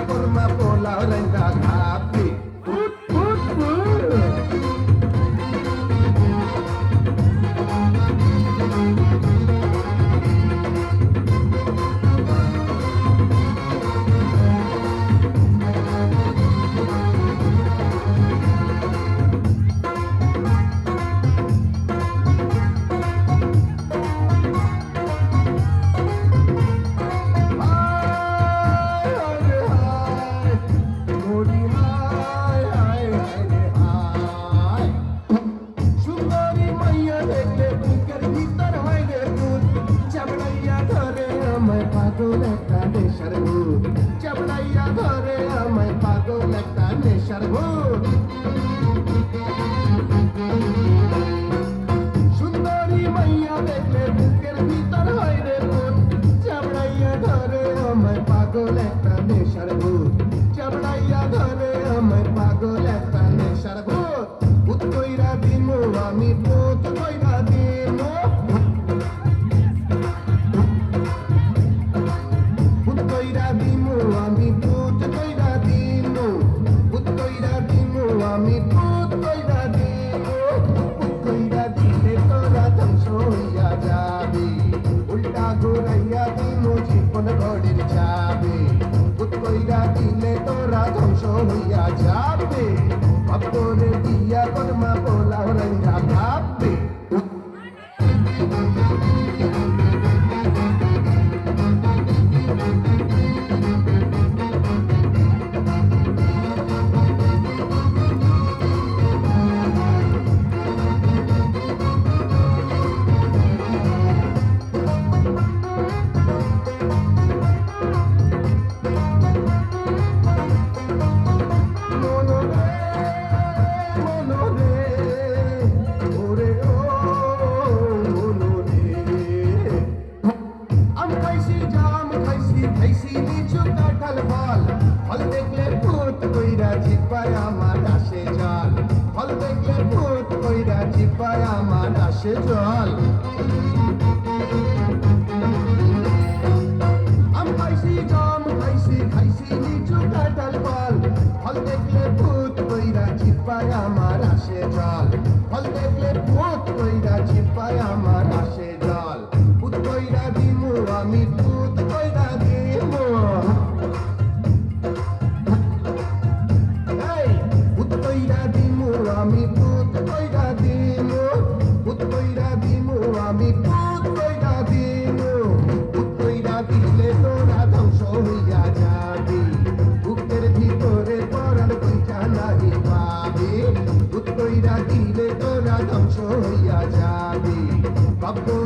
kurma pola rengga kapi. Put put put. পাগল একটা নেশার ভূত চাবড়াইয়া ধরে আমায় পাগল একটা নেশার ভূত সুন্দরী মাইয়া দেখলে বুকের ভিতর হয় রে ভূত চাবড়াইয়া ধরে আমায় পাগল একটা নেশার ভূত চাবড়াইয়া ধরে আমায় পাগল একটা নেশার ভূত ভূত কইরা দিমু আমি ভূত কইরা দিমু আমি ভূত কইরা দিমু ভূত কইরা দিমু আমি ভূত কইরা দিমু ভূত কইরা দিলে তোরা ধ্বংস হইয়া যাবি উল্টা ঘুরাইয়া দিমু জীবন ঘড়ির চাবি ভূত কইরা দিলে তোরা ধ্বংস হইয়া যাবে বাপরে দিয়া কর্মা পোলা রঙ্গা কাঁপবে ফল দেখলে ভূত কইরা জিপায় আমার আসে জল ফল দেখলে ভূত কইরা জিপায় আমার আসে জল আম খাইছি জাম খাইছি খাইছি লিচু কাঁঠাল ফল ফল দেখলে ভূত কইরা জিপায় আমার আসে জল ফল দেখলে ভূত কইরা জিপায় আমার আসে জল ভূত কইরা দিমু আমি ভূত কইরা দিমু আমি ভূত কইরা দিমু ভূত কইরা দিমু আমি ভূত কইরা দিমু ভূত কইরা দিলে তোরা ধ্বংস হইয়া যাবি বুকের ভিতরে পরাণ কইরা নাহি পাবি ভূত কইরা দিলে তোরা ধ্বংস হইয়া যাবি বাবু